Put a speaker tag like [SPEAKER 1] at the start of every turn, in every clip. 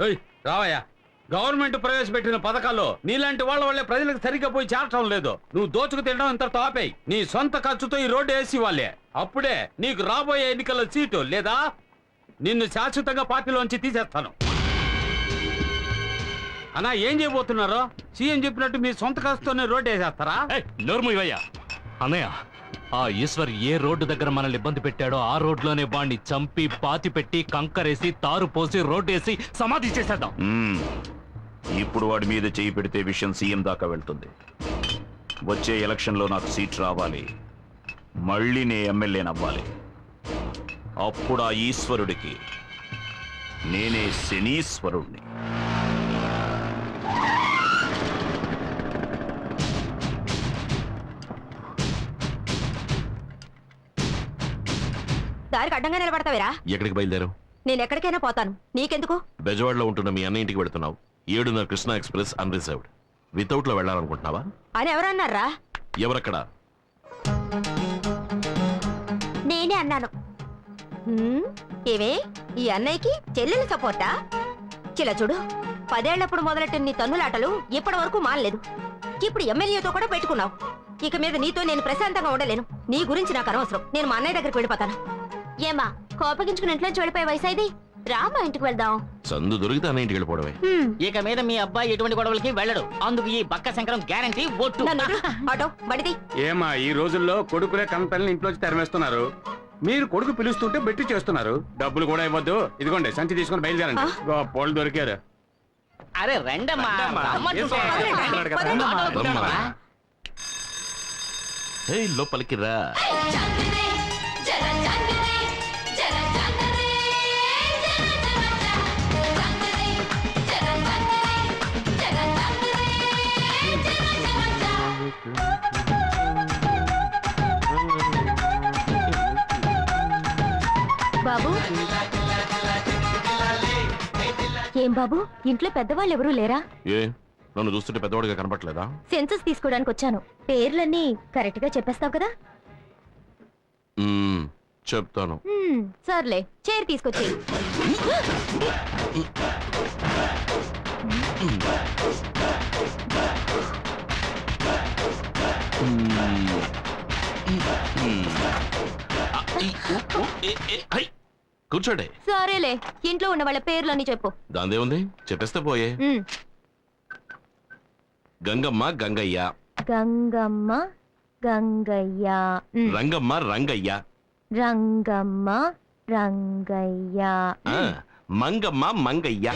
[SPEAKER 1] రావయ్యా. గవర్నమెంట్ ప్రవేశపెట్టిన పథకాల్లో నీలాంటి వాళ్ళే ప్రజలకు సరిగ్గా పోయి చేరటం లేదు. నువ్వు దోచుకు తినడం ఇంత తాపేయి. నీ సొంత ఖర్చుతో ఈ రోడ్డు వేసి వాళ్ళే. అప్పుడే నీకు రాబోయే ఎన్నికల్లో సీటు, లేదా నిన్ను శాశ్వతంగా పార్టీలోంచి తీసేస్తాను. అన్నా ఏం చేయబోతున్నారో? సీఎం చెప్పినట్టు మీ సొంత ఖర్చుతోనే రోడ్డు వేసేస్తారా?
[SPEAKER 2] నోర్మయ్యా అన్నయ్య, ఆ ఈశ్వర్ ఏ రోడ్డు దగ్గర మనల్ని ఇబ్బంది పెట్టాడో ఆ రోడ్లోనే వాడిని చంపి పాతి పెట్టి కంకరేసి తారు పోసి రోడ్డు వేసి సమాధి చేసేద్దాం.
[SPEAKER 3] ఇప్పుడు వాడి మీద చేయి పెడితే విషయం సీఎం దాకా వెళ్తుంది. వచ్చే ఎలక్షన్లో నాకు సీట్ రావాలి, మళ్ళీ నే ఎమ్మెల్యేనవ్వాలి. అప్పుడు ఆ ఈశ్వరుడికి నేనే శనీశ్వరుణ్ణి.
[SPEAKER 4] దారికి అడ్డంగా నిలబడతావేరా?
[SPEAKER 5] ఎక్కడికి బయలుదేరావు?
[SPEAKER 4] నేను ఎక్కడికైనా పోతాను, నీకెందుకు?
[SPEAKER 5] బెజవాడలో ఉంటున్న మీ అన్న ఇంటికి వెళ్తున్నావు. 7:30 కృష్ణా ఎక్స్ప్రెస్ అన్రిజర్వ్డ్. వితౌట్ లో వెళ్ళాలనుకుంటున్నావా
[SPEAKER 4] అని ఎవరన్నారా?
[SPEAKER 5] ఎవరక్కడ?
[SPEAKER 4] నేనే అన్నాను. ఏవే ఈ అన్నయ్యకి చెల్లెల సపోర్టా? చిల చూడు, 10 ఏళ్లప్పుడు మొదలెట్టిన నీ తన్నులాటలు ఇప్పటి వరకు మానలేదు. ఇప్పుడు ఎమ్మెల్యేతో కూడా పెట్టుకున్నావు. ఇక మీద నీతో నేను ప్రశాంతంగా ఉండలేను. నీ గురించి నాకు అనవసరం. నేను మా అన్నయ్య దగ్గరికి వెళ్ళిపోతాను. ఏమా కోపగించుకుని ఇంట్లోంచి వెళ్ళిపోయే వయసు ఇది? రామా ఇంటికి వెళ్దాం.
[SPEAKER 5] సందు దొరికితే అన్న ఇంటికి వెళ్ళిపోవడమే.
[SPEAKER 6] ఇక మీద మీ అబ్బాయి ఎటువంటి గొడవలకి వెళ్ళడు. అందుకు ఈ బక్క శంకరం గ్యారంటీ ఒట్టు.
[SPEAKER 4] ఆటో బడిది.
[SPEAKER 1] ఏమా ఈ రోజుల్లో కొడుకులే కంపెనీని ఇంట్లోంచి తరిమేస్తున్నారు. మీరు కొడుకు పిలుస్తుంటే బెట్టి చేస్తున్నారు. డబ్బులు కూడా ఇవ్వద్దు. ఇదిగోండి సంచి తీసుకొని బయలుదేరండి. పోలు దొరికారు.
[SPEAKER 6] అరే రండమ్మా.
[SPEAKER 5] లోపలికి రా.
[SPEAKER 4] బాబు, ఏం బాబు ఇంట్లో పెద్దవాళ్ళు ఎవరూ లేరా?
[SPEAKER 5] ఏ నన్ను చూస్తుంటే పెద్దవాడిగా కనపట్లేదా?
[SPEAKER 4] సెన్సస్ తీసుకోవడానికి వచ్చాను. పేర్లన్నీ కరెక్ట్ గా చెప్పేస్తావు కదా?
[SPEAKER 5] చెప్తాను.
[SPEAKER 4] సర్లే, చైర్ తీసుకొచ్చి.
[SPEAKER 5] కూర్చోండి.
[SPEAKER 4] సరేలే, ఇంట్లో ఉన్న వాళ్ళ పేర్లన్నీ చెప్పు.
[SPEAKER 5] దాందే ఉంది, చెప్పేస్తే పోయే. గంగమ్మ గంగయ్య.
[SPEAKER 4] గంగమ్మ గంగయ్య.
[SPEAKER 5] రంగమ్మ రంగయ్య.
[SPEAKER 4] రంగమ్మ రంగయ్య.
[SPEAKER 5] మంగమ్మ మంగయ్య.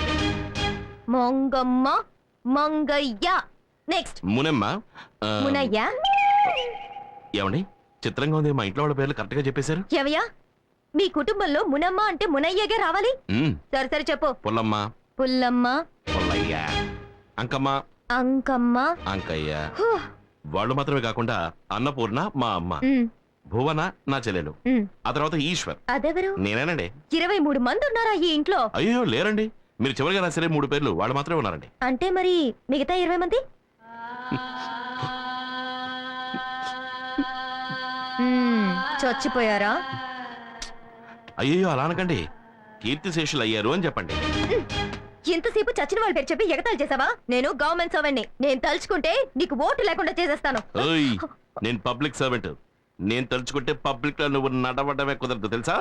[SPEAKER 4] మొంగమ్మ మంగయ్య. నెక్స్ట్
[SPEAKER 5] మునమ్మ.
[SPEAKER 4] మునయ్య.
[SPEAKER 5] ఏమండి చిత్రంగా ఉంది, మా ఇంట్లో వాళ్ళ పేర్లు కరెక్ట్ గా చెప్పేశారు.
[SPEAKER 4] ఎవయ్యా, మీ కుటుంబంలో మునమ్మ అంటే మునయ్యగా రావాలి. సరే సరే చెప్పు.
[SPEAKER 5] పుల్లమ్మ.
[SPEAKER 4] పుల్లమ్మ.
[SPEAKER 5] పుల్లయ్య. అంకమ్మ.
[SPEAKER 4] అంకమ్మ.
[SPEAKER 5] అంకయ్య. వాళ్ళు మాత్రమే కాకుండా అన్నపూర్ణ మా అమ్మ, భువన నా చెల్లెలు, ఆ తర్వాత ఈశ్వర్.
[SPEAKER 4] అదెవరు?
[SPEAKER 5] నేనేనండి.
[SPEAKER 4] 23 మంది ఉన్నారా ఈ ఇంట్లో?
[SPEAKER 5] అయ్యో లేరండి, మీరు చివరిగా రాసరే 3 పేర్లు వాళ్ళు మాత్రమే ఉన్నారండి.
[SPEAKER 4] అంటే మరి మిగతా 20 మంది? చచ్చిపోయారా?
[SPEAKER 5] అయ్యో అలా అనకండి, కీర్తిశేషులు అయ్యారు అని చెప్పండి.
[SPEAKER 4] ఇంతసేపు చచ్చిన వాళ్ళ పేరు చెప్పి ఎగతాలు చేసావా? నేను గవర్నమెంట్ సర్వెంట్ని. నేను తలుచుకుంటే నీకు ఓటు లేకుండా చేసేస్తాను.
[SPEAKER 5] నేను పబ్లిక్ సర్వెంట్. నేను తలుచుకుంటే పబ్లిక్ లో నువ్వు నడవడమే కుదరదు తెలుసా?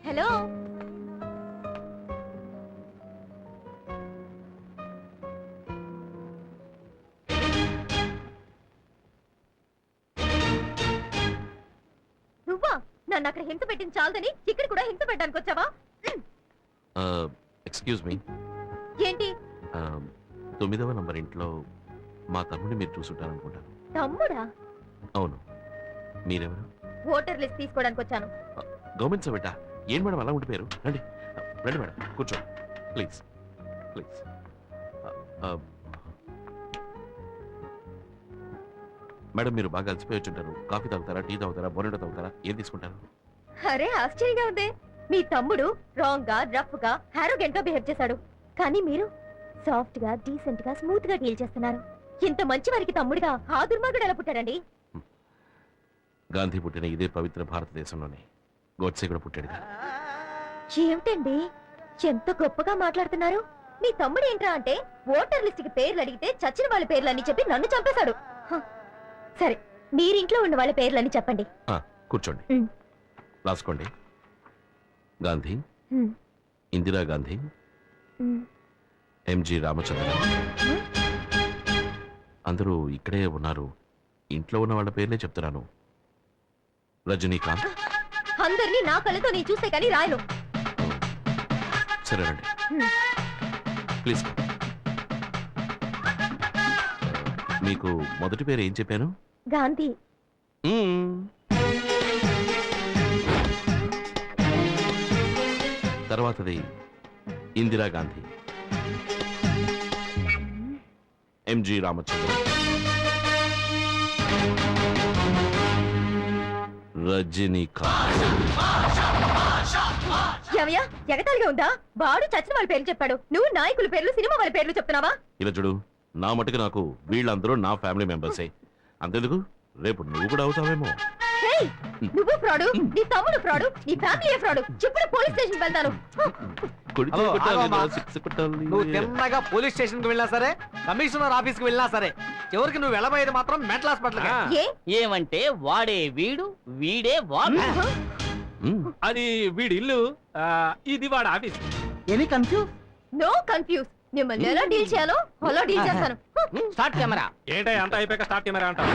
[SPEAKER 4] హలో, నువ్వా? నన్ను అక్కడ హింస పెట్టింది చాలదని ఇక్కడ కూడా హింస పెట్టడానికి వచ్చావా?
[SPEAKER 5] Excuse me.
[SPEAKER 4] ఏంటి?
[SPEAKER 5] 9వ నంబర్ ఇంట్లో మా తమ్ముడిని మీరు చూసుంటారనుకుంటాను.
[SPEAKER 4] తమ్ముడా?
[SPEAKER 5] అవును. మీరెవరు?
[SPEAKER 4] ఓటర్ లిస్ట్ తీసుకోవడానికి వచ్చాను.
[SPEAKER 5] గవర్నమెంట్ సర్వెంటా? ఏం మేడం అలా ఉండిపోయారు? రండి రండి మేడం, కూర్చోండి ప్లీజ్ ప్లీజ్. మేడం మీరు బాగా అలసిపోయి వచ్చుంటారు. కాఫీ తాగుతారా, టీ తాగుతారా, బోనెటో తాగుతారా, ఏం తీసుకుంటారు?
[SPEAKER 4] అరే ఆశ్చర్యంగా ఉంది. మీ తమ్ముడు రాంగ్ గా, రఫ్ గా, హారోగెంట్ గా బిహేవ్ చేశాడు. కానీ మీరు సాఫ్ట్ గా, డీసెంట్ గా, స్మూత్ గా డీల్ చేస్తున్నారు. ఇంత మంచి వారికి తమ్ముడుగా ఆ దుర్మార్గుడు ఎలా పుట్టాడండి?
[SPEAKER 5] గాంధీ పుట్టిన ఇదే పవిత్ర భారతదేశంలోనే గోడ్సే కూడా పుట్టాడు కదా.
[SPEAKER 4] ఏమిటండి ఎంత గొప్పగా మాట్లాడుతున్నారు? మీ తమ్ముడు ఏంట్రా అంటే ఓటర్ లిస్ట్ కి పేర్లు అడిగితే చచ్చిన వాళ్ళ పేర్లన్నీ చెప్పి నన్ను చంపేశాడు. హ, సరే మీరింట్లో ఉన్న వాళ్ళ పేర్లన్నీ చెప్పండి.
[SPEAKER 5] ఆ, కూర్చోండి,
[SPEAKER 4] ఉమ్.
[SPEAKER 5] రాసుకోండి. గాంధీ,
[SPEAKER 4] ఉమ్,
[SPEAKER 5] ఇందిరా గాంధీ,
[SPEAKER 4] ఉమ్.
[SPEAKER 5] ఎంజి రామచంద్ర. అందరూ ఇక్కడే ఉన్నారు. ఇంట్లో ఉన్న వాళ్ళ పేర్లే చెప్తున్నాను. రజనీకాంత్.
[SPEAKER 4] అందరినీ నా కళ్ళతో నేను చూస్తే కానీ రాయను.
[SPEAKER 5] సరేనండి,
[SPEAKER 4] ఉమ్.
[SPEAKER 5] ప్లీజ్. మీకు మొదటి పేరు ఏం చెప్పాను?
[SPEAKER 4] గాంధీ.
[SPEAKER 5] మ్మ్. తర్వాతది ఇందిరా గాంధీ, ఎంజి రామచంద్ర, రజనీకాంత్.
[SPEAKER 4] ఏమయ్యా ఎగతాళిగా ఉందా? వాడు చచ్చిన వాళ్ళ పేర్లు చెప్పాడు, నువ్వు నాయకుల పేర్లు, సినిమా వాళ్ళ పేర్లు చెప్తున్నావా?
[SPEAKER 5] ఇలా చూడు, నా మటుకు నాకు వీళ్ళందరూ నా ఫ్యామిలీ మెంబర్సే. అంతెందుకు, రేపు నువ్వు కూడా అవుతావేమో.
[SPEAKER 4] హేయ్, నువ్వు ఫ్రాడు, నీ తమ్ముడు ఫ్రాడు, నీ ఫ్యామిలీ ఫ్రాడు. ఇప్పుడు పోలీస్ స్టేషన్ వెళ్తాను.
[SPEAKER 5] కొడితే
[SPEAKER 7] హలో,
[SPEAKER 5] కొట్టాలి,
[SPEAKER 7] ఆగమ్మా.
[SPEAKER 5] సిక్స్ కొట్టాలి.
[SPEAKER 7] నువ్వు తిన్నగా పోలీస్ స్టేషన్ కి వెళ్ళినా సరే, కమిషనర్ ఆఫీస్ కి వెళ్ళినా సరే, చివరికి నువ్వు వెళ్ళబోయేది మాత్రం మెంటల్ హాస్పిటల్.
[SPEAKER 4] ఏ
[SPEAKER 6] ఏమంటే వాడే వీడు, వీడే వాడు.
[SPEAKER 5] మ్మ్.
[SPEAKER 7] అది వీడి ఇల్లు, ఇది వాడి office.
[SPEAKER 6] Any confuse?
[SPEAKER 4] No confuse. మిమ్మల్ని ఎలా డీల్ చేయాలో అలా డీల్ చేస్తాను.
[SPEAKER 6] Start camera.
[SPEAKER 7] ఏంటో అంత అయిపోయాక స్టార్ట్ కెమెరా అంటావు?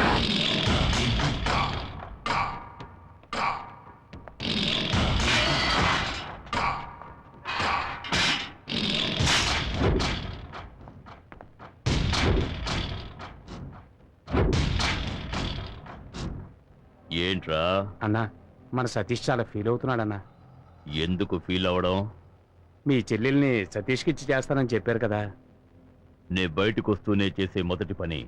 [SPEAKER 3] ఏంట్రా,
[SPEAKER 1] అన్నా మన సతీష్ చాలా ఫీల్ అవుతున్నాడన్నా.
[SPEAKER 3] ఎందుకు ఫీల్ అవడం?
[SPEAKER 1] మీ చెల్లెల్ని సతీష్కి ఇచ్చి చేస్తానని చెప్పారు కదా.
[SPEAKER 3] నే బయటకు వస్తూనే చేసే మొదటి పని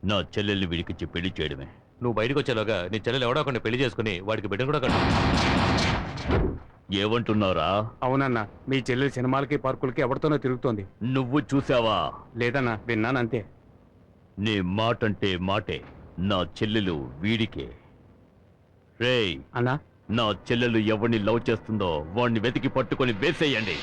[SPEAKER 3] నా చెల్లెల్ని వీడికిచ్చి పెళ్లి చేయడమే.
[SPEAKER 2] నువ్వు బయటకు వచ్చేలోగా నీ చెల్లెలు ఎవడో ఒకరిని పెళ్లి చేసుకుని వాడికి బిడ్డ కూడా కట్టు.
[SPEAKER 3] ఏమంటున్నారా?
[SPEAKER 1] అవునన్నా, మీ చెల్లెలు సినిమాలకి పార్కులకి ఎవరితోనో తిరుగుతోంది.
[SPEAKER 3] నువ్వు చూసావా?
[SPEAKER 1] లేదన్నా, విన్నాను అంతే.
[SPEAKER 3] నీ మాటంటే మాటే. నా చెల్లెలు వీడికే. రేయ్,
[SPEAKER 1] అన్నా
[SPEAKER 3] నా చెల్లెలు ఎవరిని లవ్ చేస్తుందో వాడిని వెతికి పట్టుకొని వేసేయండి.